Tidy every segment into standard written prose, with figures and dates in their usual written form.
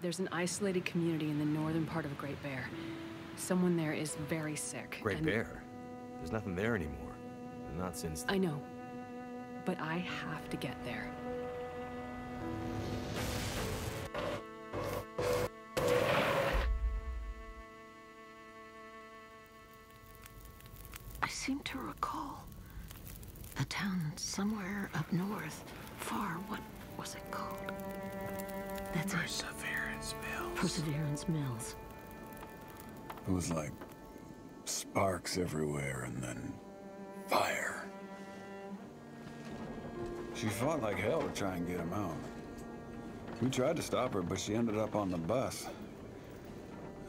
There's an isolated community in the northern part of Great Bear. Someone there is very sick. Great Bear? There's nothing there anymore. Not since... I know. But I have to get there. I seem to recall a town somewhere up north, far. What was it called? That's Perseverance Mills. Perseverance Mills. It was like sparks everywhere and then fire. She fought like hell to try and get him out. We tried to stop her, but she ended up on the bus.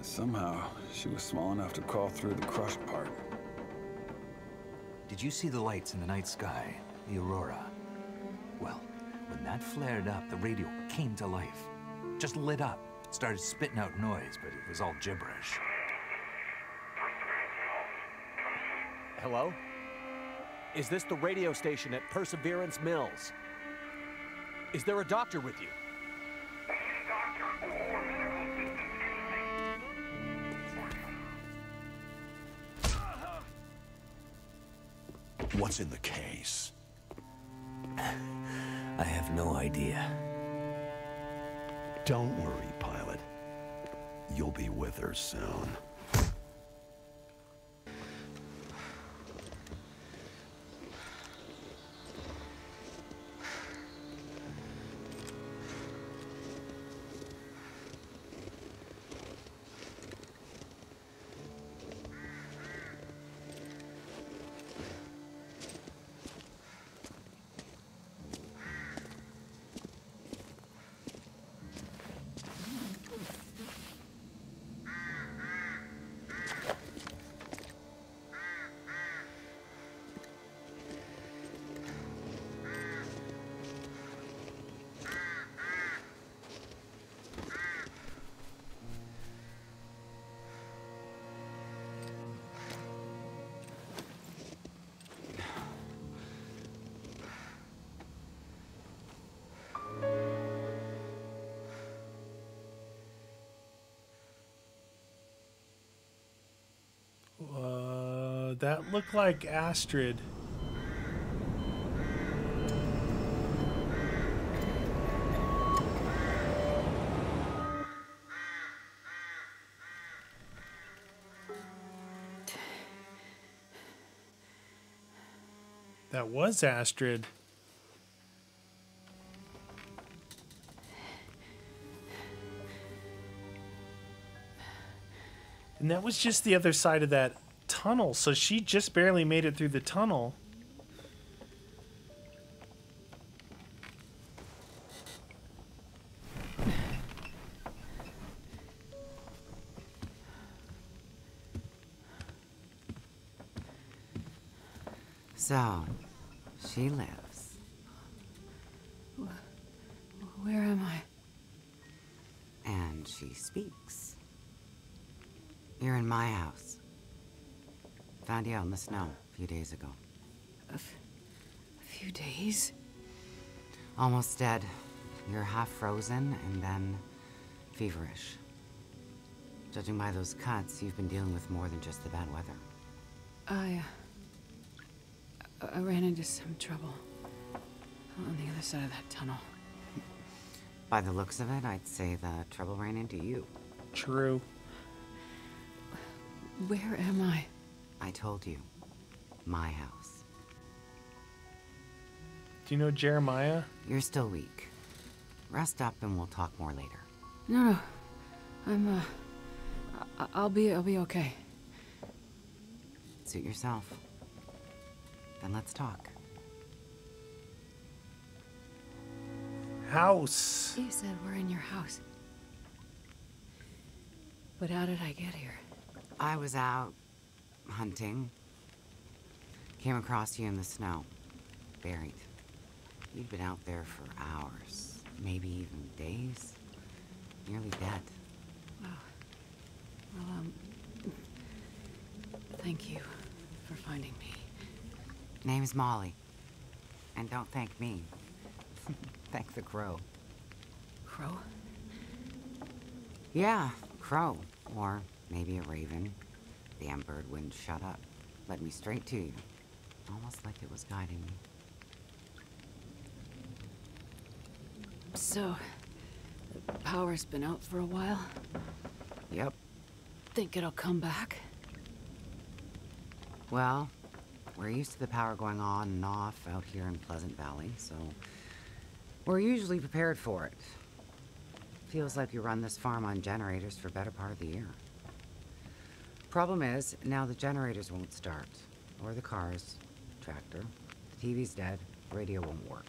Somehow, she was small enough to crawl through the crushed part. Did you see the lights in the night sky? The aurora? Well, when that flared up, the radio came to life. Just lit up. Started spitting out noise, but it was all gibberish. Hello? Is this the radio station at Perseverance Mills? Is there a doctor with you? What's in the case? I have no idea. Don't worry, pilot. You'll be with her soon. That looked like Astrid. That was Astrid. And that was just the other side of that tunnel, so she just barely made it through the tunnel. So, she lives. Where am I? And she speaks. You're in my house. Found you out in the snow a few days ago. A few days? Almost dead. You're half frozen and then feverish. Judging by those cuts, you've been dealing with more than just the bad weather. I ran into some trouble on the other side of that tunnel. By the looks of it, I'd say the trouble ran into you. True. Where am I? I told you. My house. Do you know Jeremiah? You're still weak. Rest up and we'll talk more later. No. I'm, I'll be okay. Suit yourself. Then let's talk. House. You said we're in your house. But how did I get here? I was out hunting. Came across you in the snow. Buried. You'd been out there for hours. Maybe even days. Nearly dead. Wow. Well, thank you for finding me. Name's Molly. And don't thank me. Thank the crow. Crow? Yeah, crow. Or maybe a raven. Damn bird wouldn't shut up. Led me straight to you. Almost like it was guiding me. So, the power's been out for a while? Yep. Think it'll come back? Well, we're used to the power going on and off out here in Pleasant Valley, so we're usually prepared for it. Feels like we run this farm on generators for better part of the year. Problem is, now the generators won't start. Or the cars, tractor. The TV's dead, radio won't work.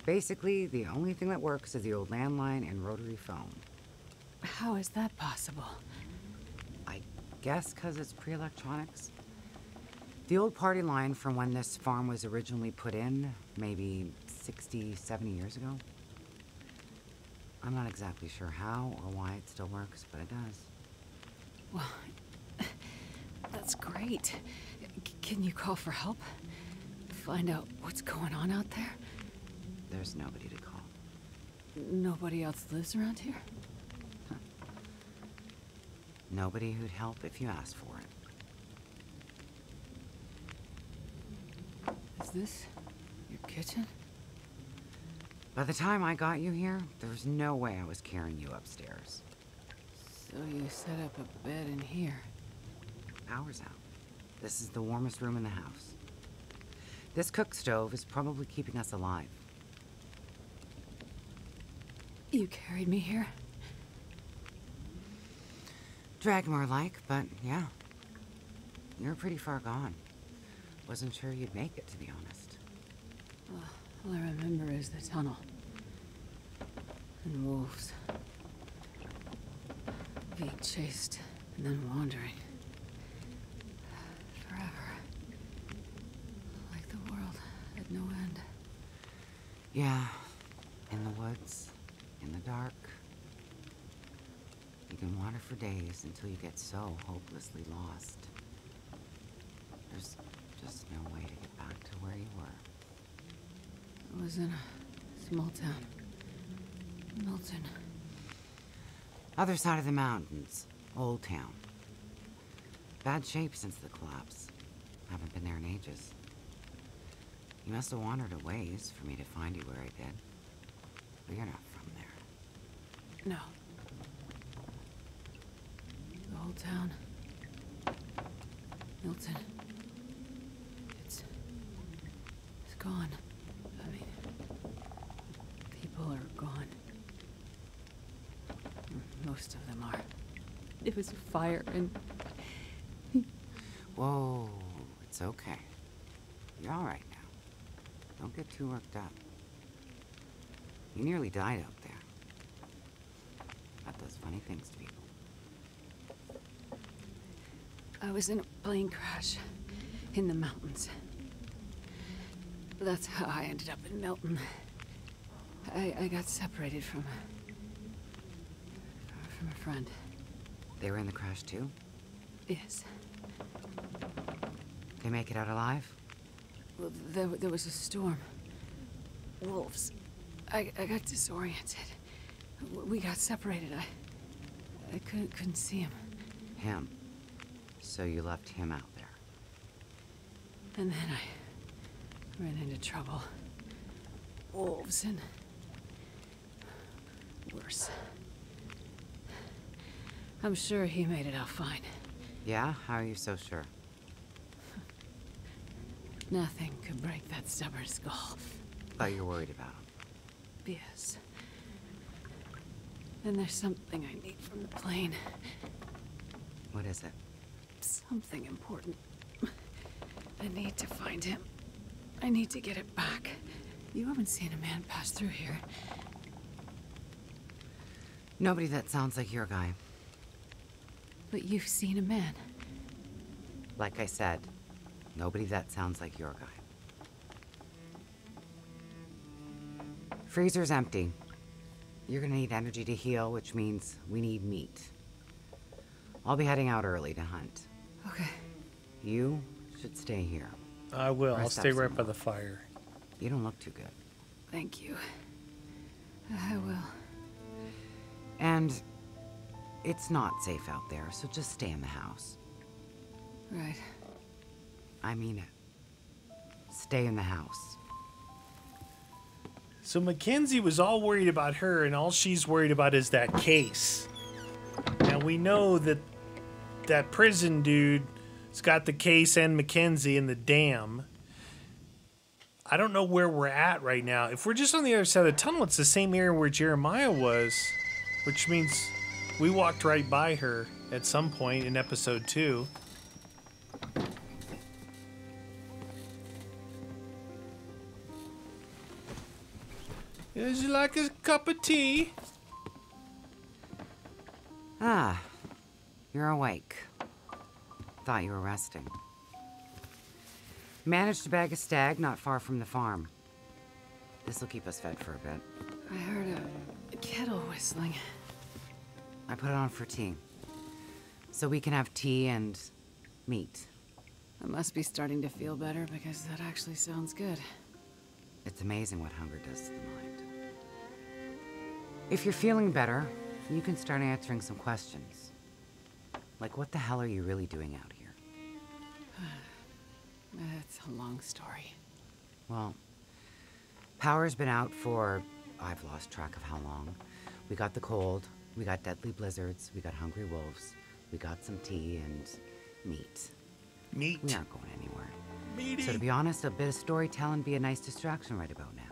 Basically, the only thing that works is the old landline and rotary phone. How is that possible? I guess because it's pre-electronics. The old party line from when this farm was originally put in, maybe 60, 70 years ago. I'm not exactly sure how or why it still works, but it does. Well, that's great. Can you call for help? Find out what's going on out there? There's nobody to call. Nobody else lives around here? Nobody who'd help if you asked for it. Is this your kitchen? By the time I got you here, there was no way I was carrying you upstairs. So you set up a bed in here? Power's out. This is the warmest room in the house. This cook stove is probably keeping us alive. You carried me here? Drag more like, but yeah. You're pretty far gone. Wasn't sure you'd make it, to be honest. All I remember is the tunnel. And wolves. Being chased, and then wandering. Forever. Like the world had no end. Yeah. In the woods. In the dark. You can wander for days until you get so hopelessly lost. There's just no way to get back to where you were. I was in a small town. Milton. Other side of the mountains. Old town. Bad shape since the collapse. Haven't been there in ages. You must have wandered a ways for me to find you where I did. But you're not from there. No. The whole town. Milton. It's gone. I mean, people are gone. Most of them are. It was a fire and... Whoa, it's okay. You're all right now. Don't get too worked up. You nearly died out there. That does funny things to people. I was in a plane crash in the mountains. That's how I ended up in Milton. I got separated from a friend. They were in the crash too? Yes. They make it out alive? Well, there was a storm. Wolves. I got disoriented. We got separated. I couldn't see him. Him. So you left him out there. And then I ran into trouble. Wolves and worse. I'm sure he made it out fine. Yeah? How are you so sure? Nothing could break that stubborn skull. But you're worried about him. Yes. And there's something I need from the plane. What is it? Something important. I need to find him. I need to get it back. You haven't seen a man pass through here. Nobody that sounds like your guy. But you've seen a man. Like I said, nobody that sounds like your guy. Freezer's empty. You're gonna need energy to heal, which means we need meat. I'll be heading out early to hunt. Okay. You should stay here. I will. I'll Rest up stay right some by more. the fire. You don't look too good. Thank you. I will. And It's not safe out there, so just stay in the house. Right. I mean it. Stay in the house. So Mackenzie was all worried about her, and all she's worried about is that case. Now we know that that prison dude's got the case and Mackenzie in the dam. I don't know where we're at right now. If we're just on the other side of the tunnel, it's the same area where Jeremiah was, which means we walked right by her at some point in episode 2. Would you like a cup of tea? Ah, you're awake. Thought you were resting. Managed to bag a stag not far from the farm. This'll keep us fed for a bit. I heard a kettle whistling. I put it on for tea. So we can have tea and meat. I must be starting to feel better because that actually sounds good. It's amazing what hunger does to the mind. If you're feeling better, you can start answering some questions. Like, what the hell are you really doing out here? It's a long story. Well, power's been out for, I've lost track of how long. We got the cold, we got deadly blizzards, we got hungry wolves, we got some tea and meat. Meat. We aren't going anywhere. Meaty. So to be honest, a bit of storytelling be a nice distraction right about now.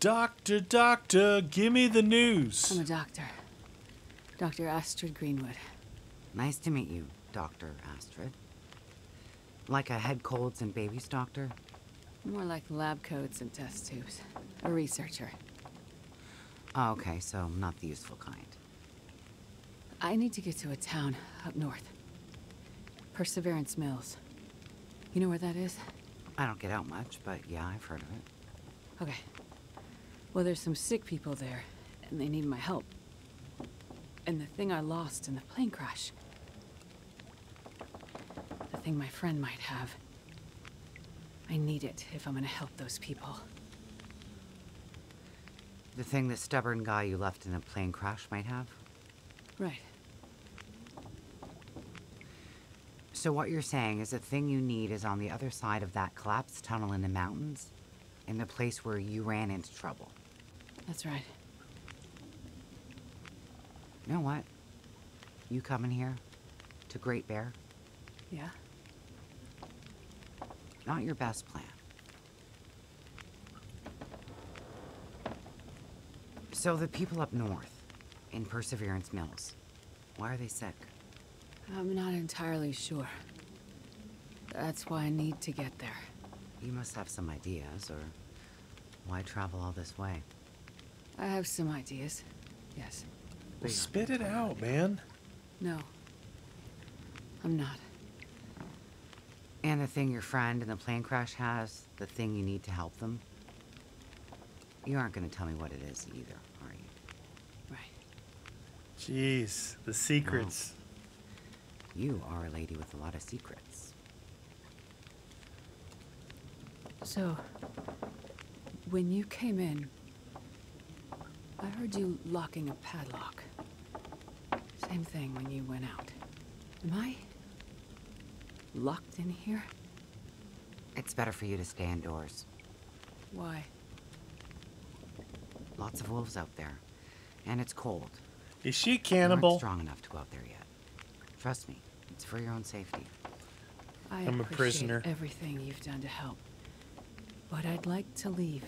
Doctor, give me the news. I'm a doctor. Dr. Astrid Greenwood. Nice to meet you, Dr. Astrid. Like a head colds and babies doctor? More like lab coats and test tubes. A researcher. Oh, okay, so not the useful kind. I need to get to a town up north. Perseverance Mills. You know where that is? I don't get out much, but yeah, I've heard of it. Okay. Well, there's some sick people there, and they need my help. And the thing I lost in the plane crash. The thing my friend might have. I need it if I'm gonna help those people. The thing the stubborn guy you left in a plane crash might have? Right. So what you're saying is the thing you need is on the other side of that collapsed tunnel in the mountains, in the place where you ran into trouble. That's right. You know what? You coming here to Great Bear? Yeah? Not your best plan. So the people up north, in Perseverance Mills, why are they sick? I'm not entirely sure. That's why I need to get there. You must have some ideas, or why travel all this way? I have some ideas. Yes. Well, spit it out, man. No. I'm not. And the thing your friend in the plane crash has, the thing you need to help them? You aren't going to tell me what it is either, are you? Right. Jeez, the secrets. Well, you are a lady with a lot of secrets. So, when you came in, I heard you locking a padlock. Same thing when you went out. Am I locked in here? It's better for you to stay indoors. Why? Lots of wolves out there. And it's cold. Is she a You cannibal? aren't strong enough to go out there yet. Trust me, it's for your own safety. I'm a prisoner. Everything you've done to help. But I'd like to leave.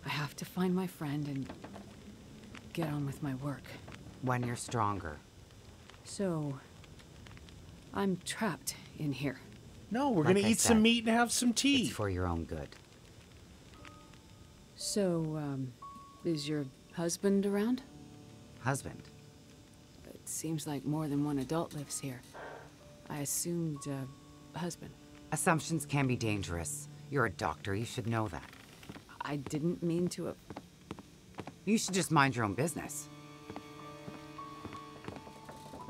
I have to find my friend and get on with my work. When you're stronger. So, I'm trapped in here. No, we're Like gonna I eat some said, meat and have some tea. It's for your own good. So, is your husband around? Husband. It seems like more than one adult lives here. I assumed, husband. Assumptions can be dangerous. You're a doctor, you should know that. I didn't mean to. You should just mind your own business.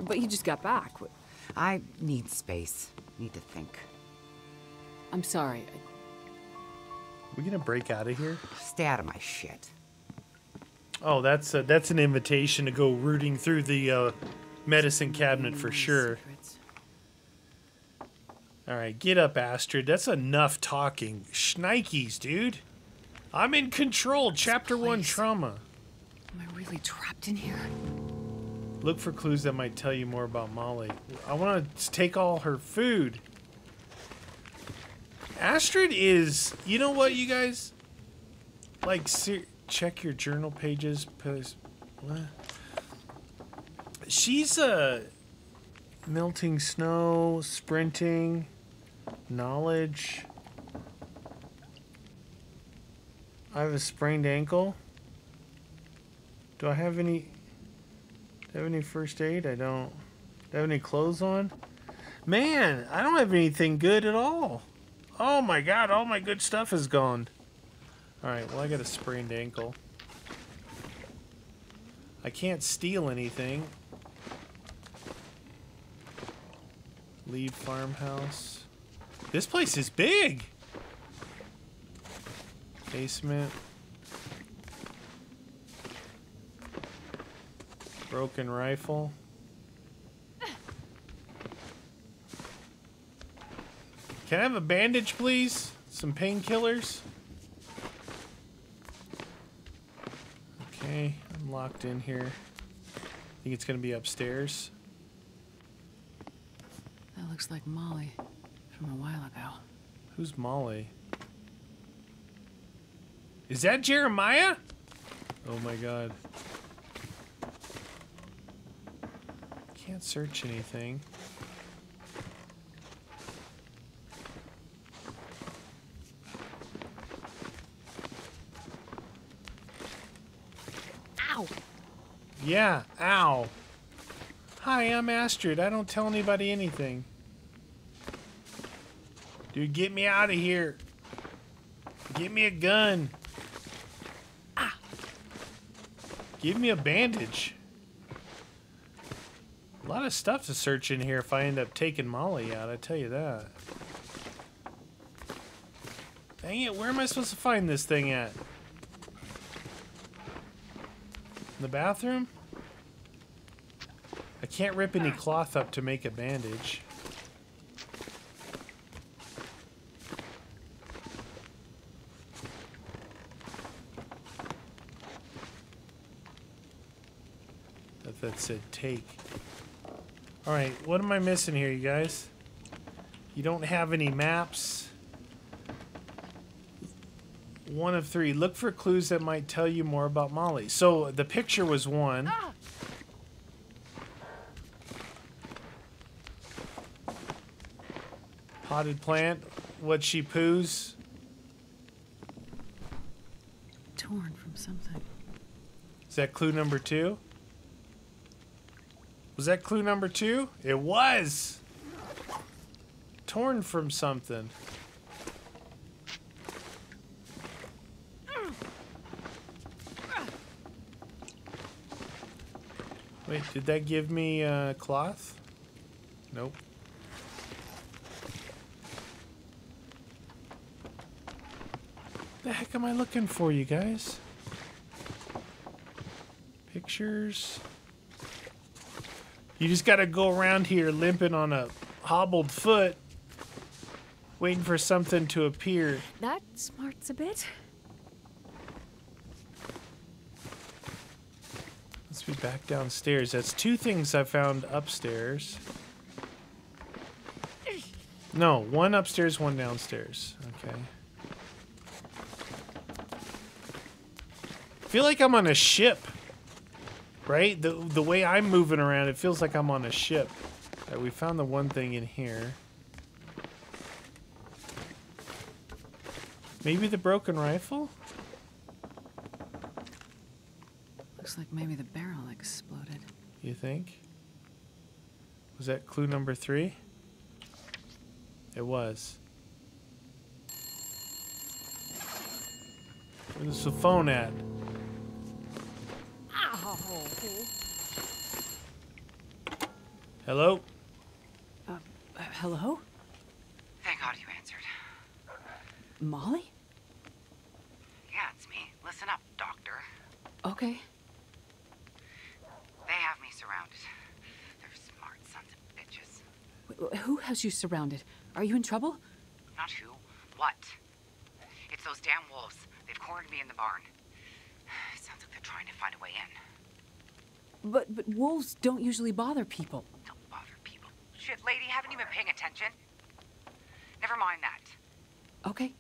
But you just got back. I need space. Need to think. I'm sorry. We gonna break out of here? Stay out of my shit. Oh, that's an invitation to go rooting through the medicine cabinet for sure. All right, get up, Astrid. That's enough talking. Shnikes, dude. I'm in control. Chapter 1 trauma. Am I really trapped in here? Look for clues that might tell you more about Molly. I want to take all her food. Astrid is... You know what, you guys? Like, check your journal pages. What? She's melting snow, sprinting, knowledge. I have a sprained ankle. Do I have any first aid? I don't. Do I have any clothes on? Man, I don't have anything good at all. Oh my god, all my good stuff is gone. Alright, well I got a sprained ankle. I can't steal anything. Leave farmhouse. This place is big! Basement. Broken rifle. Can I have a bandage, please? Some painkillers? Okay, I'm locked in here. I think it's gonna be upstairs. That looks like Molly from a while ago. Who's Molly? Is that Jeremiah? Oh my god. Can't search anything. Ow! Yeah, ow. Hi, I'm Astrid. I don't tell anybody anything. Dude, get me out of here. Get me a gun. Ah. Give me a bandage. A lot of stuff to search in here if I end up taking Molly out, I tell you that. Dang it, where am I supposed to find this thing at? In the bathroom? I can't rip any cloth up to make a bandage. That said take. Alright, what am I missing here, you guys? You don't have any maps. 1 of 3. Look for clues that might tell you more about Molly. So, the picture was 1. Ah! Potted plant. What she poos. Torn from something. Is that clue number 2? Was that clue number 2? It was! Torn from something. Wait, did that give me cloth? Nope. The heck am I looking for, you guys? Pictures. You just gotta go around here limping on a hobbled foot, waiting for something to appear. That smarts a bit. Let's be back downstairs. That's 2 things I found upstairs. No, 1 upstairs, 1 downstairs. Okay. I feel like I'm on a ship. Right? The way I'm moving around, it feels like I'm on a ship. Right, we found the 1 thing in here. Maybe the broken rifle? Looks like maybe the barrel exploded. You think? Was that clue number 3? It was. Where's the phone at? Hello? Hello? Thank God you answered. Molly? Yeah, it's me. Listen up, doctor. Oh, Okay. They have me surrounded. They're smart sons of bitches. Who has you surrounded? Are you in trouble? Not who, what? It's those damn wolves. They've cornered me in the barn. Sounds like they're trying to find a way in. But wolves don't usually bother people. Don't bother people. Shit, lady, haven't you been paying attention? Never mind that. Okay,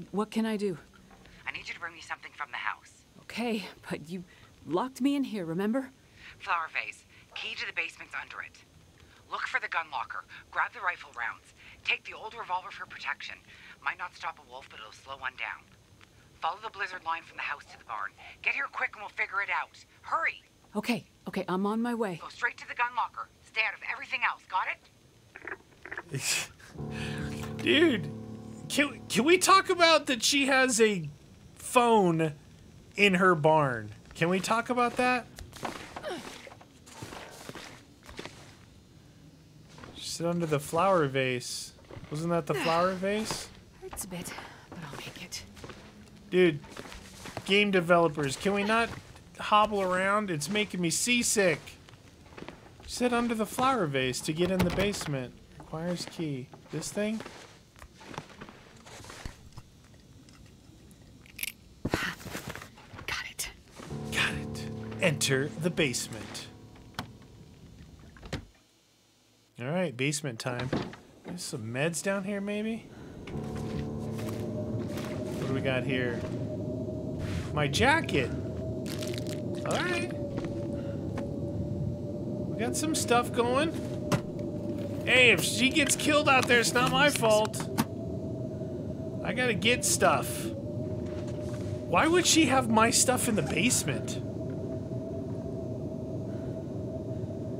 what can I do? I need you to bring me something from the house. Okay, but you locked me in here, remember? Flower vase. Key to the basement's under it. Look for the gun locker. Grab the rifle rounds. Take the old revolver for protection. Might not stop a wolf, but it'll slow one down. Follow the blizzard line from the house to the barn. Get here quick and we'll figure it out. Hurry! Okay, I'm on my way. Go straight to the gun locker. Stay out of everything else, got it? Dude, can we talk about that she has a phone in her barn? Can we talk about that? Sit under the flower vase. Wasn't that the flower vase? Hurts a bit, but I'll make it. Dude, game developers, can we not hobble around? It's making me seasick. Sit under the flower vase to get in the basement. Requires key. This thing? Got it. Enter the basement. Alright, basement time. There's some meds down here, maybe? What do we got here? My jacket! Alright. We got some stuff going. Hey, if she gets killed out there, it's not my fault. I gotta get stuff. Why would she have my stuff in the basement?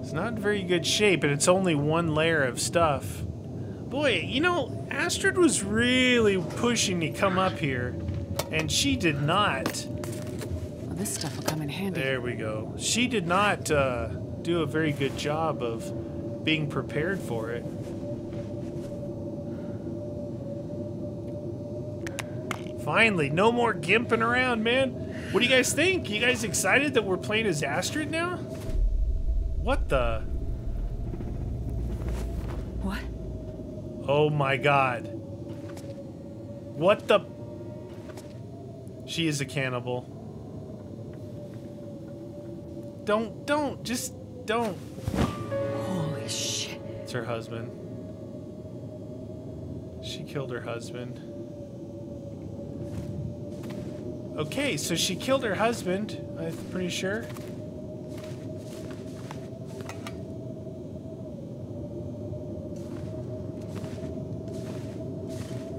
It's not in very good shape, and it's only one layer of stuff. Boy, you know, Astrid was really pushing to come up here, and she did not. Well, this stuff will come in handy. There we go. She did not do a very good job of being prepared for it. Finally, no more gimping around, man. What do you guys think? You guys excited that we're playing as Astrid now? What the? What? Oh my god. What the? She is a cannibal. Just don't. Holy shit. It's her husband. She killed her husband. Okay, so she killed her husband, I'm pretty sure.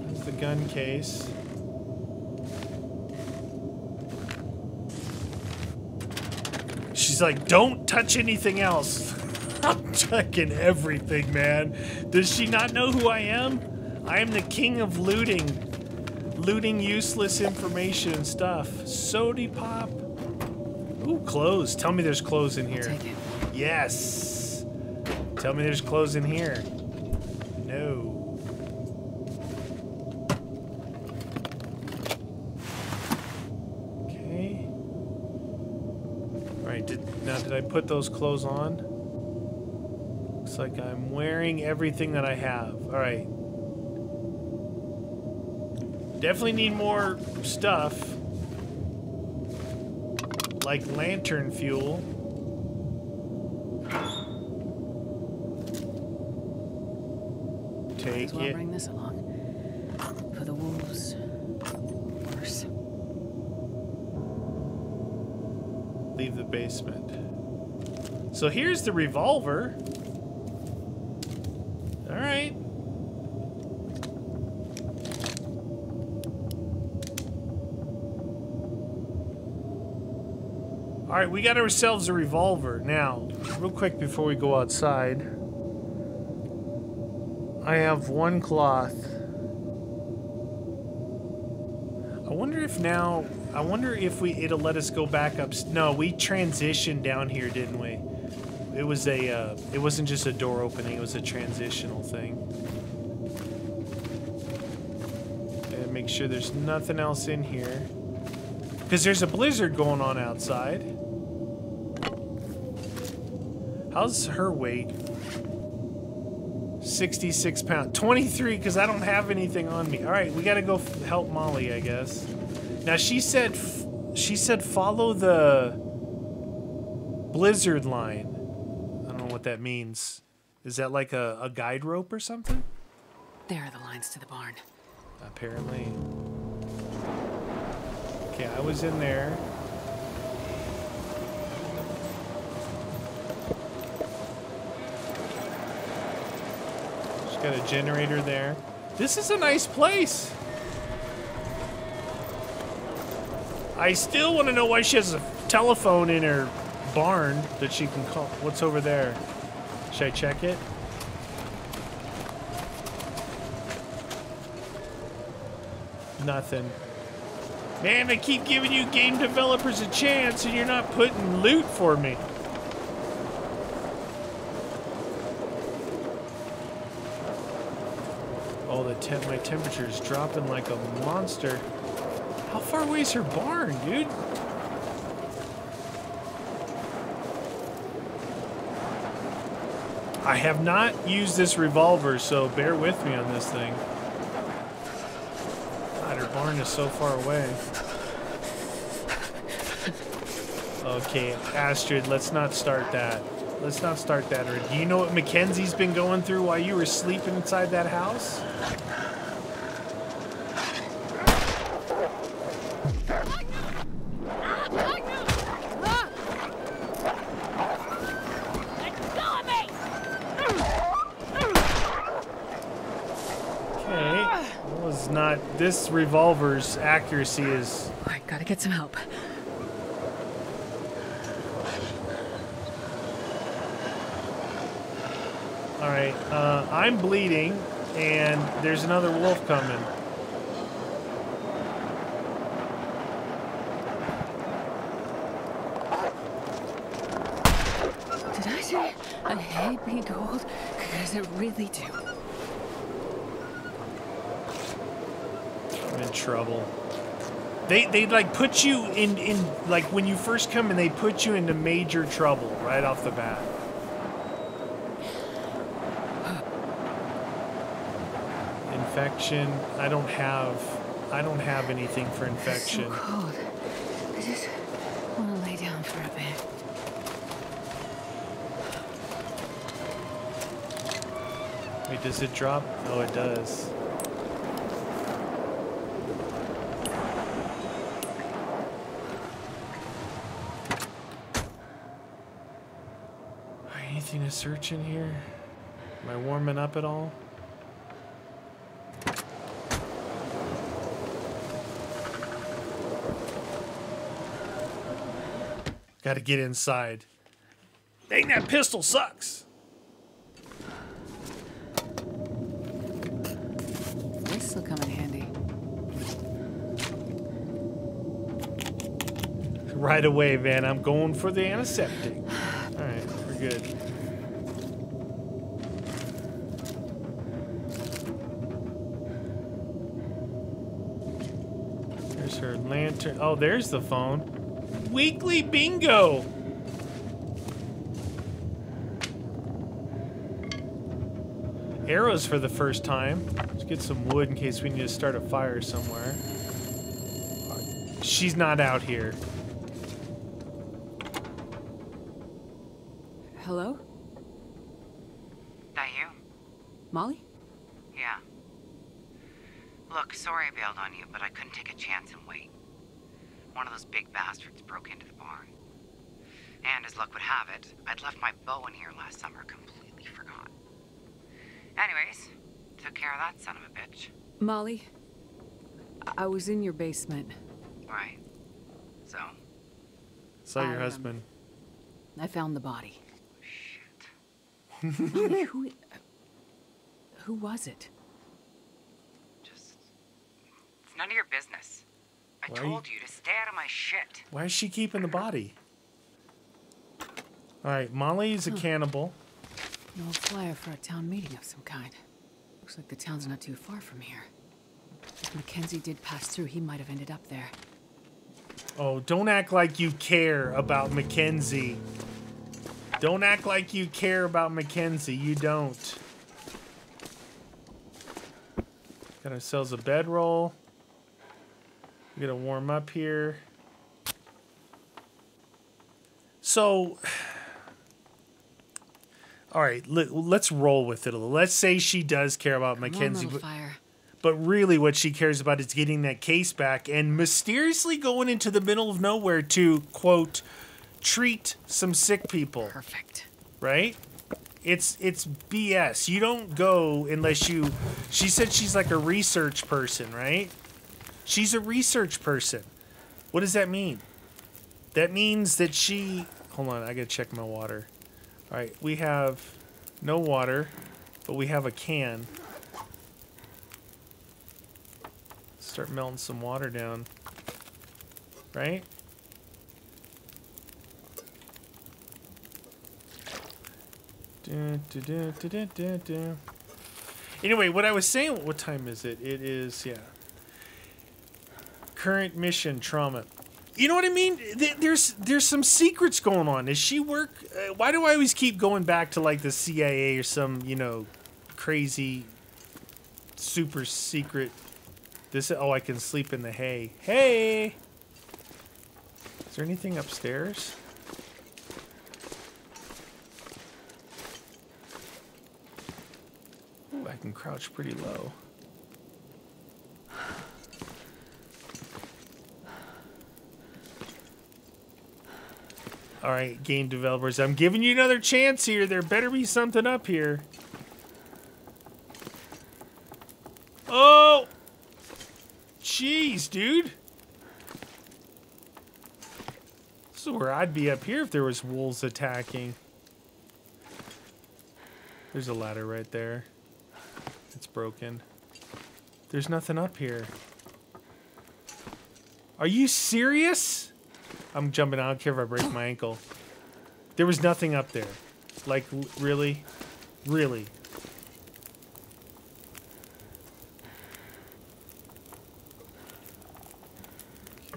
There's the gun case. She's like, don't touch anything else. I'm checking everything, man. Does she not know who I am? I am the king of looting. Looting useless information and stuff. Sody pop. Ooh, clothes. Tell me there's clothes in here. Take it. Yes. Tell me there's clothes in here. No. Okay. Alright, did I put those clothes on? Looks like I'm wearing everything that I have. Alright. Definitely need more stuff. Like lantern fuel. Take Might as well it. bring this along. For the wolves. Worse. Leave the basement. So here's the revolver. Alright. Alright, we got ourselves a revolver. Now, real quick before we go outside. I have one cloth. I wonder if it'll let us go back up. No, we transitioned down here, didn't we? It wasn't just a door opening, it was a transitional thing. And make sure there's nothing else in here. Because there's a blizzard going on outside. How's her weight? 66 pounds. 23, because I don't have anything on me. All right, we got to go help Molly, I guess. Now, she said follow the blizzard line. I don't know what that means. Is that like a guide rope or something? There are the lines to the barn. Apparently. Okay, I was in there. She's got a generator there. This is a nice place. I still want to know why she has a telephone in her barn that she can call. What's over there? Should I check it? Nothing. Man, I keep giving you game developers a chance and you're not putting loot for me. Oh, my temperature is dropping like a monster. How far away is her barn, dude? I have not used this revolver, so bear with me on this thing. God, her barn is so far away. Okay, Astrid, let's not start that. Let's not start that. Or do you know what Mackenzie's been going through while you were sleeping inside that house? This revolver's accuracy is... I gotta get some help. Alright, I'm bleeding, and there's another wolf coming. Did I say I hate being cold? Because I really do. I'm in trouble. They like put you in like when you first come in, they put you into major trouble right off the bat. Infection. I don't have anything for infection. It's so cold. I just want to lay down for a bit. Wait, does it drop? Oh, it does. Anything to search in here? Am I warming up at all? Gotta get inside. Dang, that pistol sucks! This'll come in handy. Right away, Van. I'm going for the antiseptic. Alright, we're good. There's her lantern. Oh, there's the phone. Weekly bingo! Arrows for the first time. Let's get some wood in case we need to start a fire somewhere. She's not out here. Hello? That you? Molly? Yeah. Look, sorry I bailed on you, but I couldn't take a chance and wait. One of those big bastards broke into the barn. And as luck would have it, I'd left my bow in here last summer, completely forgot. Anyways, took care of that son of a bitch. Molly, I was in your basement. Right. So? Saw your husband. I found the body. Shit. Molly, who was it? Just... It's none of your business. I told you to stay out of my shit. Why is she keeping the body? Alright, Molly's a cannibal. An old flyer for a town meeting of some kind. Looks like the town's not too far from here. If Mackenzie did pass through, he might have ended up there. Oh, don't act like you care about Mackenzie. Don't act like you care about Mackenzie. You don't. Got ourselves a bedroll. We gotta warm up here. So, all right, let's roll with it a little. Let's say she does care about Mackenzie, but really what she cares about is getting that case back and mysteriously going into the middle of nowhere to, quote, treat some sick people. Perfect. Right? It's BS. You don't go unless you... She said she's like a research person, right? She's a research person. What does that mean? That means that she... Hold on, I gotta check my water. All right, we have no water, but we have a can. Start melting some water down. Right? Anyway, what I was saying, what time is it? It is, yeah. Current mission, trauma. You know what I mean? There's some secrets going on. Does she work? Why do I always keep going back to like the CIA or some, you know, crazy, super secret? This, oh, I can sleep in the hay. Hey! Is there anything upstairs? Ooh, I can crouch pretty low. All right, game developers, I'm giving you another chance here. There better be something up here. Oh! Jeez, dude. This is where I'd be up here if there was wolves attacking. There's a ladder right there. It's broken. There's nothing up here. Are you serious? I'm jumping out. I don't care if I break my ankle. There was nothing up there. Like, really? Really?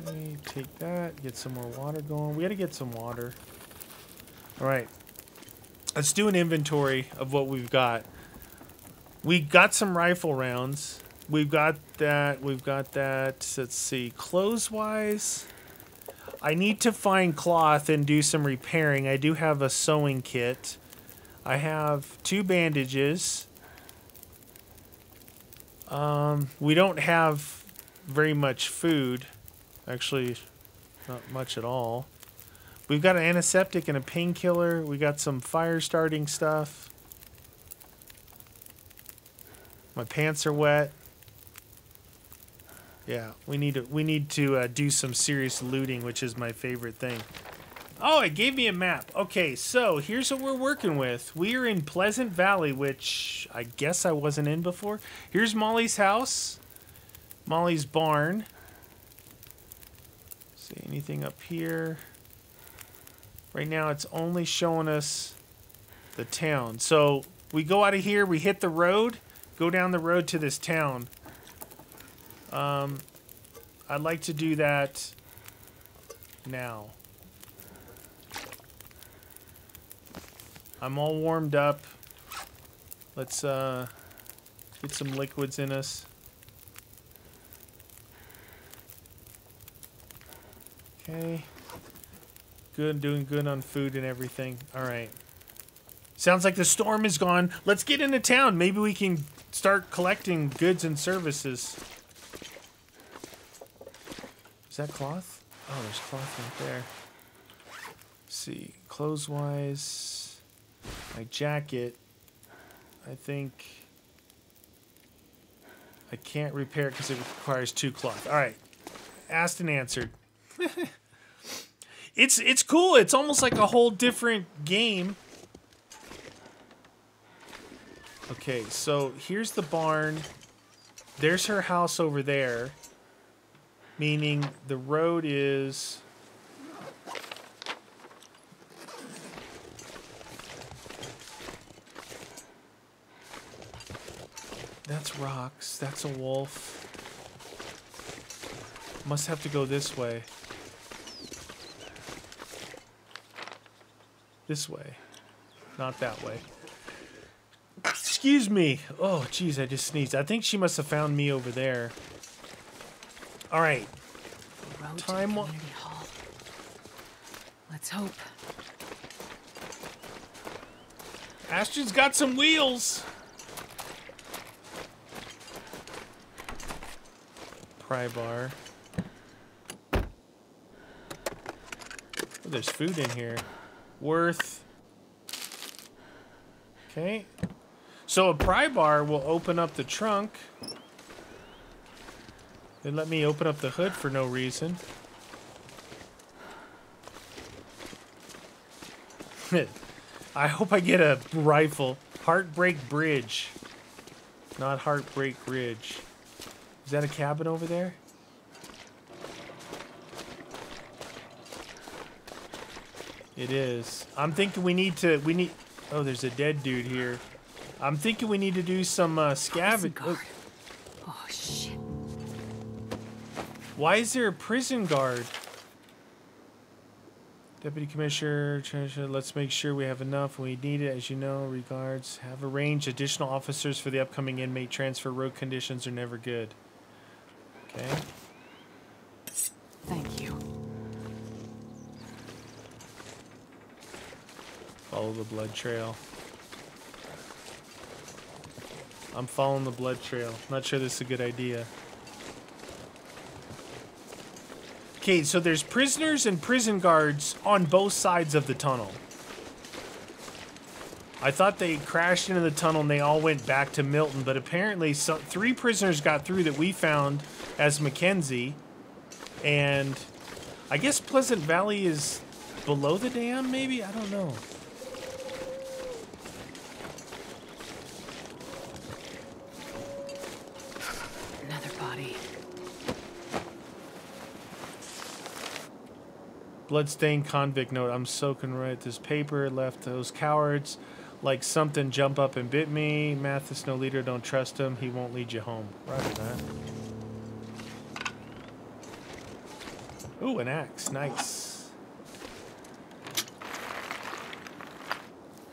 Okay, take that. Get some more water going. We gotta get some water. Alright. Let's do an inventory of what we've got. We got some rifle rounds. We've got that. We've got that. Let's see. Clothes-wise... I need to find cloth and do some repairing. I do have a sewing kit. I have 2 bandages. We don't have very much food. Actually, not much at all. We've got an antiseptic and a painkiller. We got some fire starting stuff. My pants are wet. Yeah, we need to do some serious looting, which is my favorite thing. Oh, it gave me a map. Okay, so here's what we're working with. We are in Pleasant Valley, which I guess I wasn't in before. Here's Molly's house. Molly's barn. See anything up here? Right now it's only showing us the town. So we go out of here, we hit the road, go down the road to this town. I'd like to do that now. I'm all warmed up. Let's get some liquids in us. Okay. Good, doing good on food and everything. All right. Sounds like the storm is gone. Let's get into town. Maybe we can start collecting goods and services. Is that cloth? Oh, there's cloth right there. Let's see, clothes-wise, my jacket, I think I can't repair it because it requires 2 cloth. All right, asked and answered. It's cool. It's almost like a whole different game. Okay, so here's the barn. There's her house over there. Meaning the road is... That's rocks. That's a wolf. Must have to go this way. This way. Not that way. Excuse me. Oh, jeez, I just sneezed. I think she must have found me over there. All right. Road Time to the wa- community hall. Let's hope. Astrid's got some wheels. Pry bar. Oh, there's food in here. Worth. Okay. So a pry bar will open up the trunk. They let me open up the hood for no reason. I hope I get a rifle. Heartbreak Bridge. Not Heartbreak Ridge. Is that a cabin over there? It is. I'm thinking we need... Oh, there's a dead dude here. I'm thinking we need to do some scavenge. Guard. Oh, shit. Why is there a prison guard? Deputy Commissioner, let's make sure we have enough when we need it. As you know, regards. Have arranged additional officers for the upcoming inmate transfer. Road conditions are never good. Okay. Thank you. Follow the blood trail. I'm following the blood trail. Not sure this is a good idea. Okay, so there's prisoners and prison guards on both sides of the tunnel. I thought they crashed into the tunnel and they all went back to Milton, but apparently 3 prisoners got through that we found as Mackenzie. And I guess Pleasant Valley is below the dam, maybe? I don't know. Another body. Bloodstained convict note. I'm soaking right this paper. Left those cowards like something jump up and bit me. Mathis, no leader. Don't trust him. He won't lead you home. Roger that. Ooh, an axe. Nice.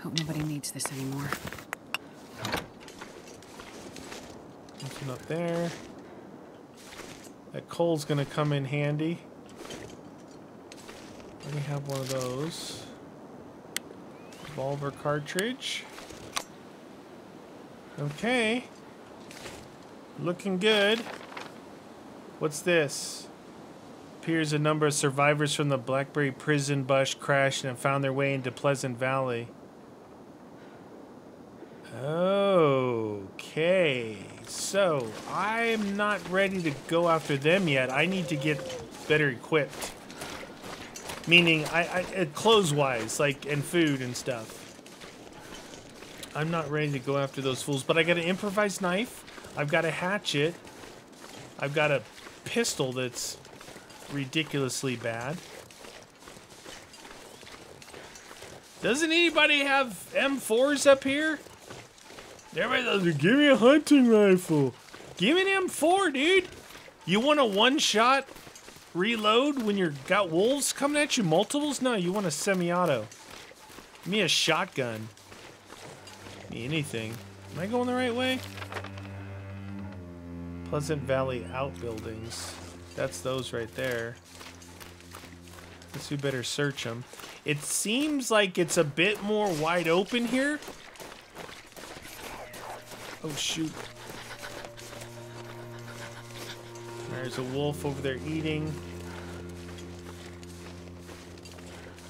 Hope nobody needs this anymore. Nothing up there. That coal's gonna come in handy. Let me have one of those. Revolver cartridge. Okay. Looking good. What's this? Appears a number of survivors from the Blackberry prison bus crashed and have found their way into Pleasant Valley. Okay. So, I'm not ready to go after them yet. I need to get better equipped. Meaning, clothes-wise, like, and food and stuff. I'm not ready to go after those fools, but I got an improvised knife. I've got a hatchet. I've got a pistol that's ridiculously bad. Doesn't anybody have M4s up here? Everybody says, give me a hunting rifle. Give me an M4, dude. You want a one-shot reload when you've got wolves coming at you, multiples? No, you want a semi-auto. Give me a shotgun. Give me anything. Am I going the right way? Pleasant Valley Outbuildings. That's those right there. Guess we better search them. It seems like it's a bit more wide open here. Oh, shoot. There's a wolf over there eating.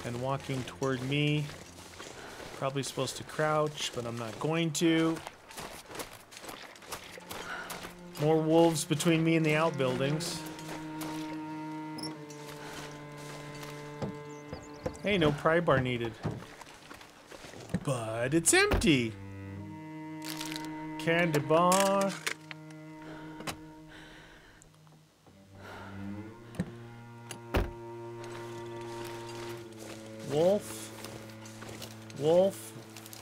And walking toward me. Probably supposed to crouch, but I'm not going to. More wolves between me and the outbuildings. Hey, no pry bar needed. But it's empty. Candy bar. Wolf. Wolf.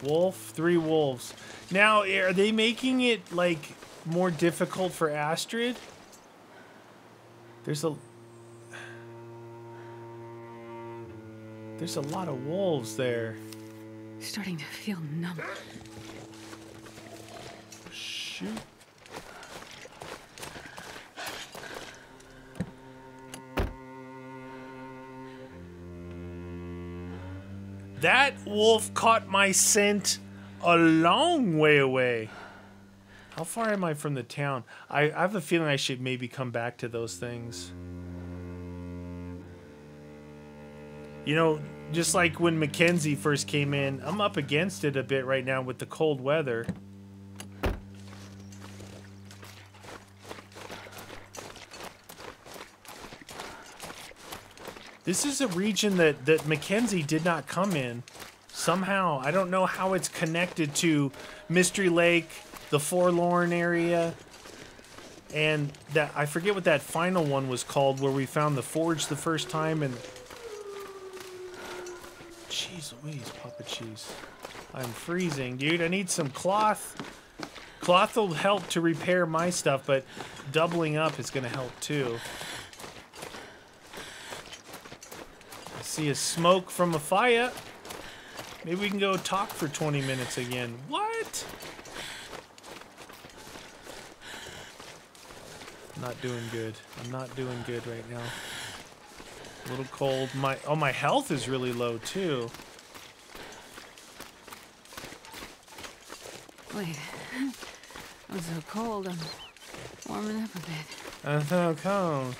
Wolf. 3 wolves. Now, are they making it, like, more difficult for Astrid? There's There's a lot of wolves there. Starting to feel numb. Shoot. That wolf caught my scent a long way away. How far am I from the town? I have a feeling I should maybe come back to those things. You know, just like when Mackenzie first came in, I'm up against it a bit right now with the cold weather. This is a region that Mackenzie did not come in. Somehow, I don't know how it's connected to Mystery Lake, the Forlorn area, and that I forget what that final one was called, where we found the forge the first time. And jeez Louise, Papa Cheese, I'm freezing, dude. I need some cloth. Cloth will help to repair my stuff, but doubling up is gonna help too. I see a smoke from a fire. Maybe we can go talk for 20 minutes again. What? I'm not doing good. I'm not doing good right now. A little cold. My health is really low too. Wait. I'm so cold. I'm warming up a bit. I'm so cold.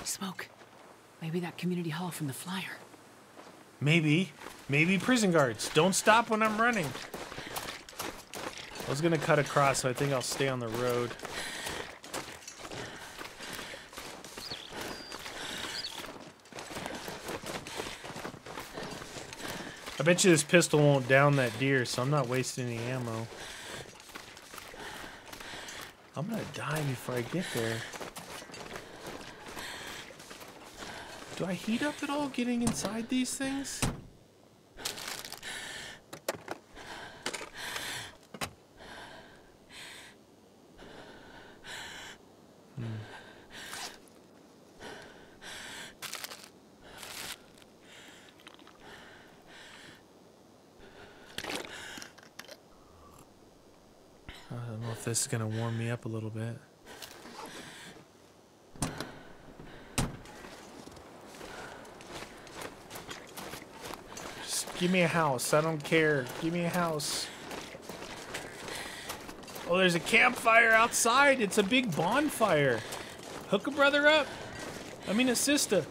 Smoke. Maybe that community hall from the flyer. Maybe prison guards. Don't stop when I'm running. I was gonna cut across, so I think I'll stay on the road. I bet you this pistol won't down that deer, so I'm not wasting any ammo. I'm gonna die before I get there. Do I heat up at all getting inside these things? I don't know if this is gonna warm me up a little bit. Give me a house. I don't care. Give me a house. Oh, there's a campfire outside. It's a big bonfire. Hook a brother up. I mean a sister.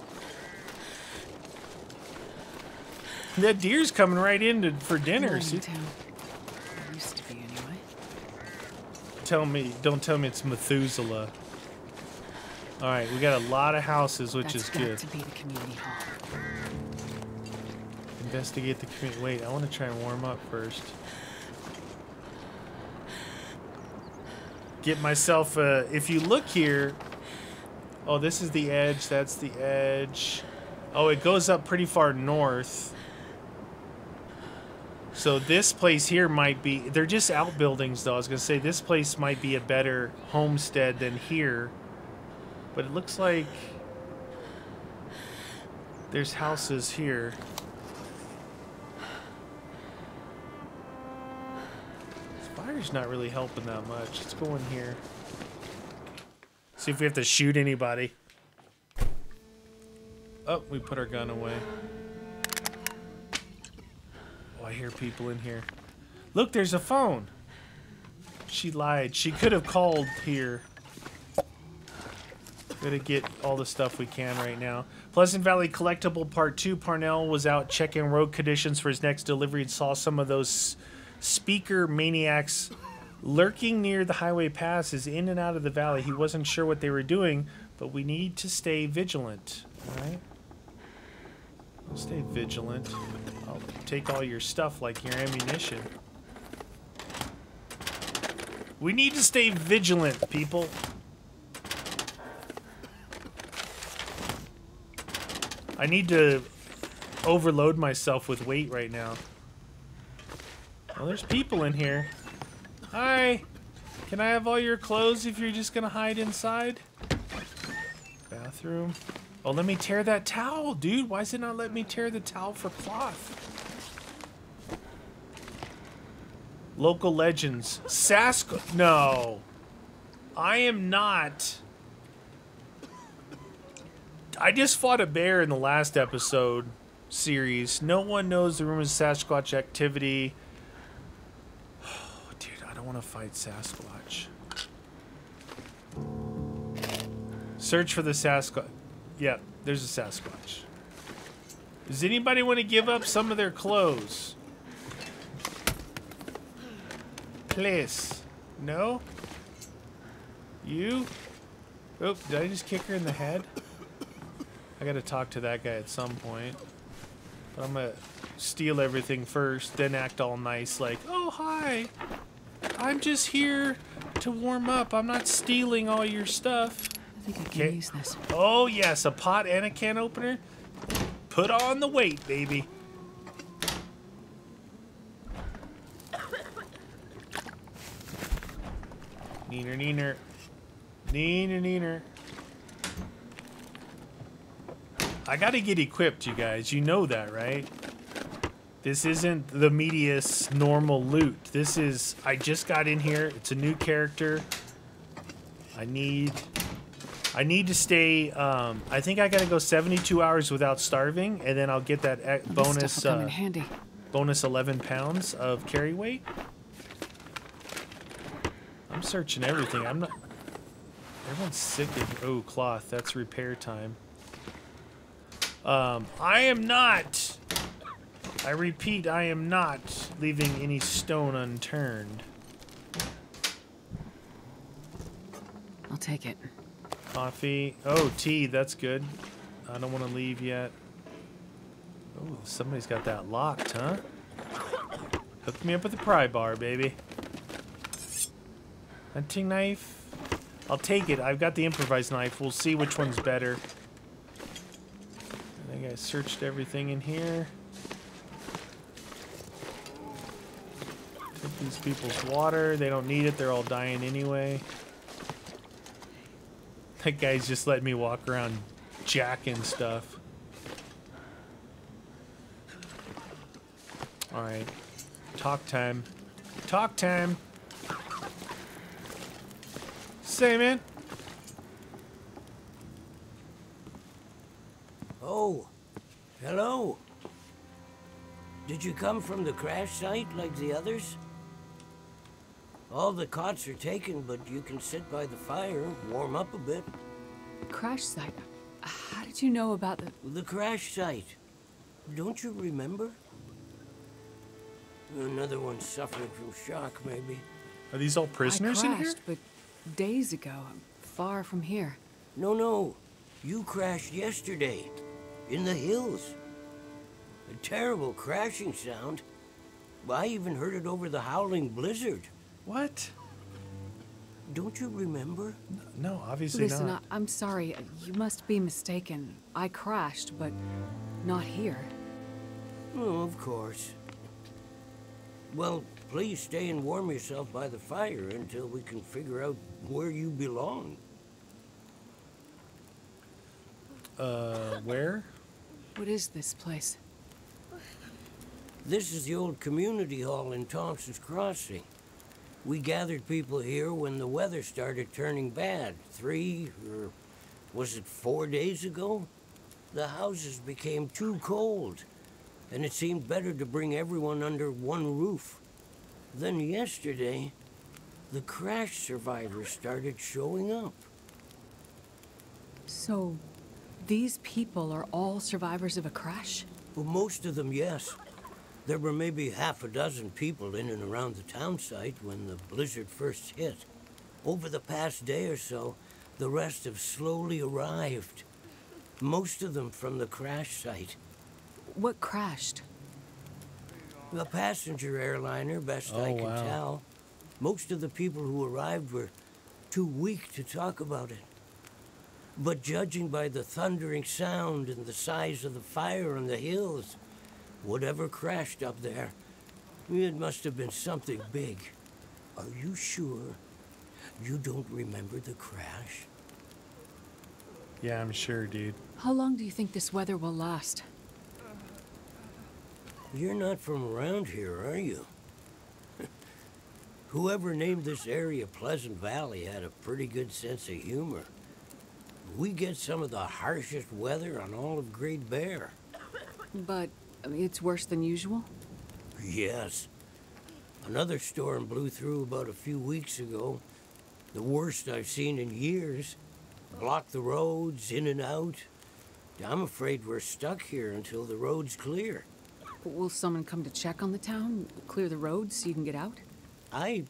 That deer's coming right in for dinner. See? Town. It used to be anyway. Don't tell me it's Methuselah. All right, we got a lot of houses, which is good. That's got to be the community hall. Investigate the community. Wait, I want to try and warm up first. Get myself a... If you look here... Oh, this is the edge. That's the edge. Oh, it goes up pretty far north. So this place here might be... They're just outbuildings, though. I was going to say this place might be a better homestead than here. But it looks like... There's houses here. Fire's not really helping that much. Let's go in here. See if we have to shoot anybody. Oh, we put our gun away. Oh, I hear people in here. Look, there's a phone. She lied. She could have called here. Gotta get all the stuff we can right now. Pleasant Valley Collectible Part 2. Parnell was out checking road conditions for his next delivery and saw some of those speaker maniacs lurking near the highway passes in and out of the valley. He wasn't sure what they were doing, but we need to stay vigilant. Alright? I'll stay vigilant. I'll take all your stuff like your ammunition. We need to stay vigilant, people. I need to overload myself with weight right now. Well, there's people in here. Hi. Can I have all your clothes if you're just gonna hide inside? Bathroom. Oh, let me tear that towel, dude. Why is it not letting me tear the towel for cloth? Local legends. Sasquatch. No. I am not. I just fought a bear in the last episode series. No one knows the rumors of Sasquatch activity. Oh, dude, I don't want to fight Sasquatch. Search for the Sasquatch. Yep, there's a Sasquatch. Does anybody want to give up some of their clothes? Please. No? You? Oh, did I just kick her in the head? I gotta talk to that guy at some point. But I'm gonna steal everything first, then act all nice like, oh, hi. I'm just here to warm up. I'm not stealing all your stuff. I think I can use this. Oh, yes, a pot and a can opener. Put on the weight, baby. Neener, neener. Neener, neener. I gotta get equipped, you guys. You know that, right? This isn't the Medius normal loot. This is... I just got in here. It's a new character. I need to stay... I think I gotta go 72 hours without starving, and then I'll get that bonus... This stuff will come in handy. Bonus 11 pounds of carry weight. I'm searching everything. I'm not... Everyone's sick of... Oh, cloth. That's repair time. I am not... I repeat, I am not leaving any stone unturned. I'll take it. Coffee. Oh, tea. That's good. I don't want to leave yet. Oh, somebody's got that locked, huh? Hook me up with a pry bar, baby. Hunting knife. I'll take it. I've got the improvised knife. We'll see which one's better. I think I searched everything in here. Take these people's water. They don't need it. They're all dying anyway. That guy's just letting me walk around jacking stuff. Alright. Talk time. Talk time. Say, man. Oh, hello. Did you come from the crash site like the others? All the cots are taken, but you can sit by the fire, warm up a bit. Crash site? How did you know about The crash site. Don't you remember? Another one suffering from shock, maybe. Are these all prisoners in here? I crashed, but days ago, far from here. No. You crashed yesterday. In the hills. A terrible crashing sound. I even heard it over the howling blizzard. What? Don't you remember? No, obviously Listen, not. I'm sorry. You must be mistaken. I crashed, but not here. Oh, of course. Well, please stay and warm yourself by the fire until we can figure out where you belong. Where? What is this place? This is the old community hall in Thompson's Crossing. We gathered people here when the weather started turning bad. 3, or was it 4 days ago? The houses became too cold, and it seemed better to bring everyone under one roof. Then yesterday, the crash survivors started showing up. So, these people are all survivors of a crash? Well, most of them, yes. There were maybe half a dozen people in and around the town site when the blizzard first hit. Over the past day or so, the rest have slowly arrived. Most of them from the crash site. What crashed? A passenger airliner, best I can tell. Most of the people who arrived were too weak to talk about it. But judging by the thundering sound and the size of the fire on the hills, whatever crashed up there, it must have been something big. Are you sure you don't remember the crash? Yeah, I'm sure, dude. How long do you think this weather will last? You're not from around here, are you? Whoever named this area Pleasant Valley had a pretty good sense of humor. We get some of the harshest weather on all of Great Bear. But I mean, it's worse than usual? Yes. Another storm blew through about a few weeks ago. The worst I've seen in years. Blocked the roads, in and out. I'm afraid we're stuck here until the road's clear. Will someone come to check on the town? Clear the roads so you can get out? I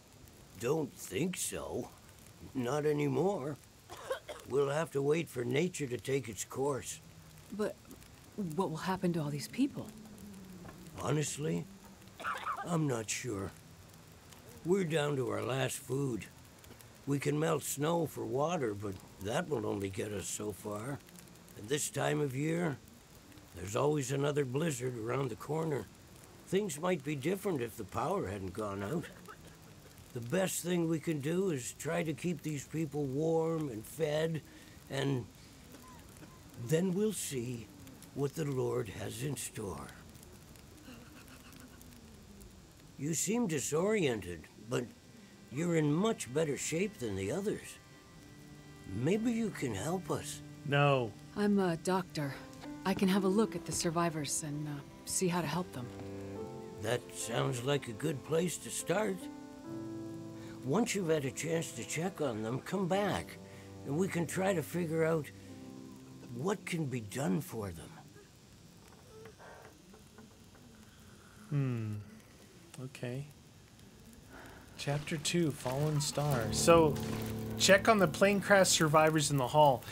don't think so. Not anymore. We'll have to wait for nature to take its course. But what will happen to all these people? Honestly, I'm not sure. We're down to our last food. We can melt snow for water, but that will only get us so far. And this time of year, there's always another blizzard around the corner. Things might be different if the power hadn't gone out. The best thing we can do is try to keep these people warm and fed, and then we'll see what the Lord has in store. You seem disoriented, but you're in much better shape than the others. Maybe you can help us. No. I'm a doctor. I can have a look at the survivors and see how to help them. That sounds like a good place to start. Once you've had a chance to check on them, come back, and we can try to figure out what can be done for them. Okay. Chapter 2, Fallen Star. So, check on the plane crash survivors in the hall.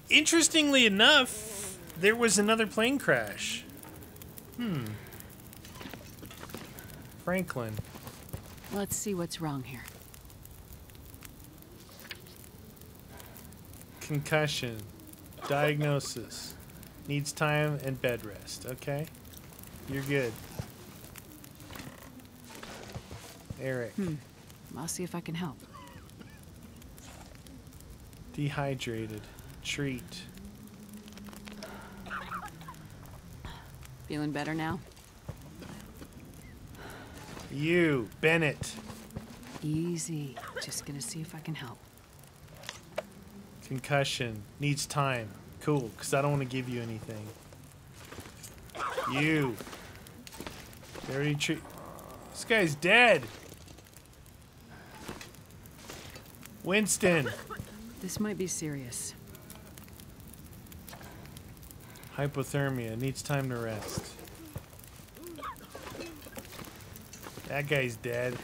Interestingly enough, there was another plane crash. Franklin. Let's see what's wrong here. Concussion. Diagnosis. Needs time and bed rest. Okay? You're good. Eric. I'll see if I can help. Dehydrated. Treat. Feeling better now? You, Bennett. Easy. Just gonna see if I can help. Concussion. Needs time. Cool, because I don't want to give you anything. You. They already treat. This guy's dead. Winston. This might be serious. Hypothermia. Needs time to rest. That guy's dead.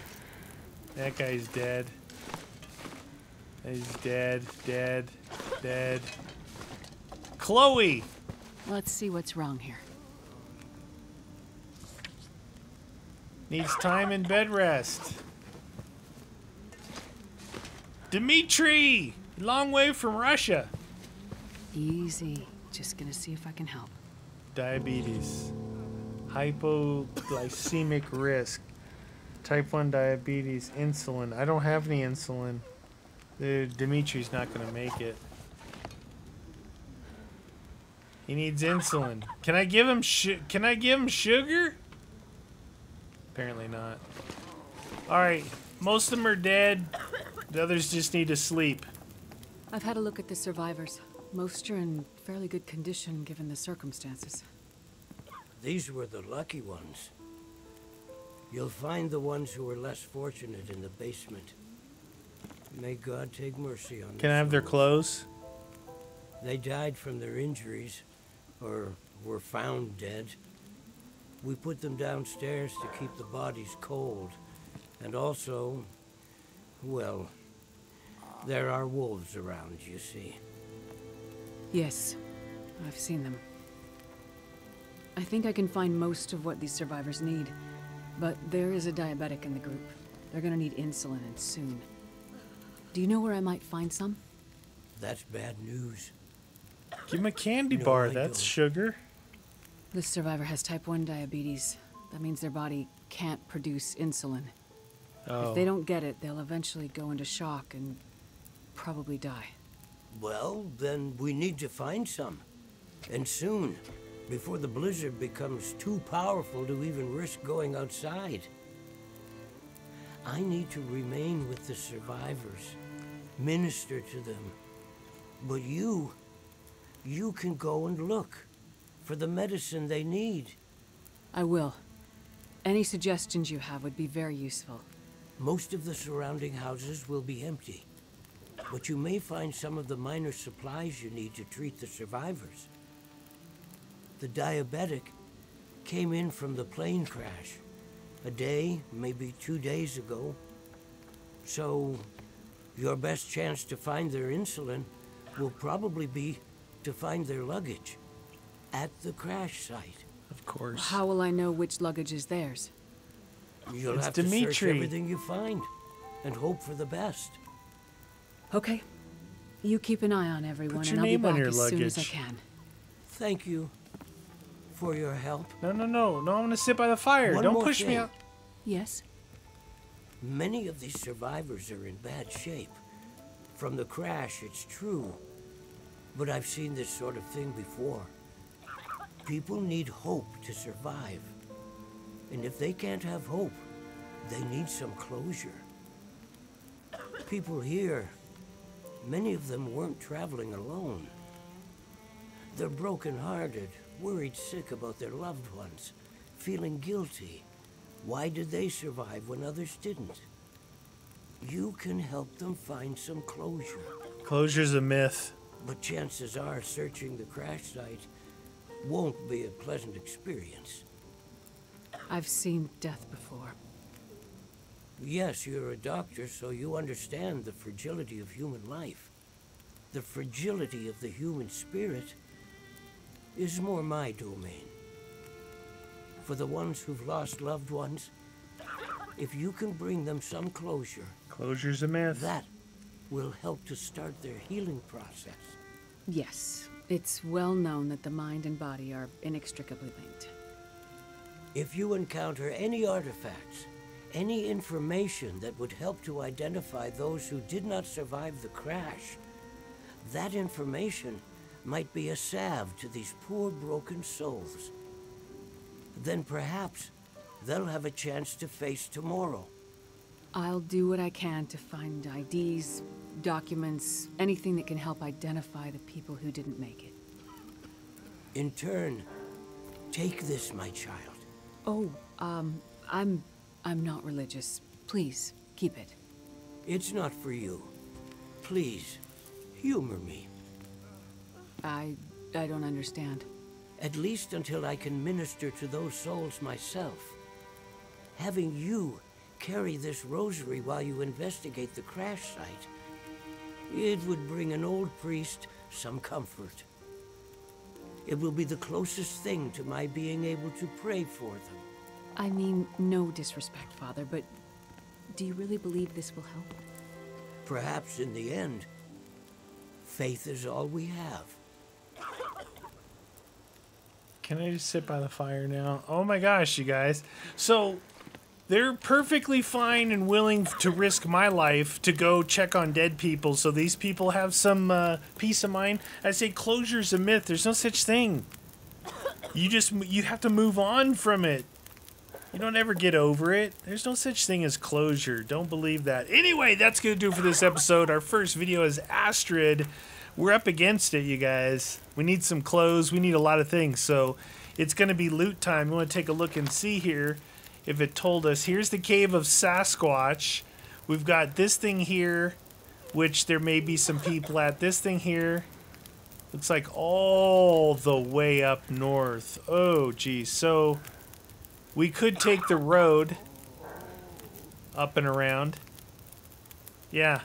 That guy's dead. He's dead, dead, dead. Chloe! Let's see what's wrong here. Needs time and bed rest. Dimitri! Long way from Russia. Easy. Just gonna see if I can help. Diabetes. Hypoglycemic risk. Type 1 diabetes. Insulin. I don't have any insulin. Dude, Dimitri's not gonna make it. He needs insulin. Can I give him sugar? Apparently not. Alright, most of them are dead. The others just need to sleep. I've had a look at the survivors. Most are in fairly good condition given the circumstances. These were the lucky ones. You'll find the ones who were less fortunate in the basement. May God take mercy on them. Can I have their clothes? They died from their injuries, or were found dead. We put them downstairs to keep the bodies cold. And also, well, there are wolves around, you see. Yes, I've seen them. I think I can find most of what these survivors need, but there is a diabetic in the group. They're gonna need insulin, and soon. Do you know where I might find some? That's bad news. Give him a candy No, bar. I That's don't. sugar. This survivor has type 1 diabetes. That means their body can't produce insulin. Oh. If they don't get it, they'll eventually go into shock and probably die. Well, then we need to find some. And soon, before the blizzard becomes too powerful to even risk going outside. I need to remain with the survivors, minister to them. But you can go and look for the medicine they need. I will. Any suggestions you have would be very useful. Most of the surrounding houses will be empty, but you may find some of the minor supplies you need to treat the survivors. The diabetic came in from the plane crash a day, maybe 2 days ago. So, your best chance to find their insulin will probably be to find their luggage at the crash site. Of course. How will I know which luggage is theirs? You'll It's have to search Dimitri. everything you find and hope for the best. Okay. You keep an eye on everyone, your and I'll be name on back your as soon as I luggage. can. Thank you for your help. No, I'm gonna sit by the fire. One Don't more push me thing. out. Yes? Many of these survivors are in bad shape. From the crash, it's true. But I've seen this sort of thing before. People need hope to survive. And if they can't have hope, they need some closure. People here, many of them weren't traveling alone. They're broken-hearted, worried sick about their loved ones, feeling guilty. Why did they survive when others didn't? You can help them find some closure. Closure's a myth. But chances are searching the crash site won't be a pleasant experience. I've seen death before. Yes, you're a doctor, so you understand the fragility of human life. The fragility of the human spirit is more my domain. For the ones who've lost loved ones, if you can bring them some closure, Closure's a myth. that will help to start their healing process. Yes. It's well known that the mind and body are inextricably linked. If you encounter any artifacts, any information that would help to identify those who did not survive the crash, that information might be a salve to these poor broken souls. Then perhaps they'll have a chance to face tomorrow. I'll do what I can to find IDs, documents, anything that can help identify the people who didn't make it. In turn, take this, my child. Oh, I'm not religious. Please, keep it. It's not for you. Please, humor me. I don't understand. At least until I can minister to those souls myself. Having you carry this rosary while you investigate the crash site, it would bring an old priest some comfort. It will be the closest thing to my being able to pray for them. I mean, no disrespect, Father, but do you really believe this will help? Perhaps in the end, faith is all we have. Can I just sit by the fire now? Oh my gosh, you guys. So, they're perfectly fine and willing to risk my life to go check on dead people so these people have some peace of mind. I say closure's a myth. There's no such thing. You have to move on from it. You don't ever get over it. There's no such thing as closure. Don't believe that. Anyway, that's going to do it for this episode. Our first video is Astrid. We're up against it, you guys. We need some clothes. We need a lot of things. So it's going to be loot time. We want to take a look and see here if it told us. Here's the Cave of Sasquatch. We've got this thing here, which there may be some people at. This thing here looks like all the way up north. Oh, geez. So we could take the road up and around. Yeah,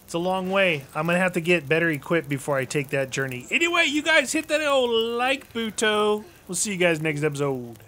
it's a long way. I'm going to have to get better equipped before I take that journey. Anyway, you guys hit that old like button. We'll see you guys next episode.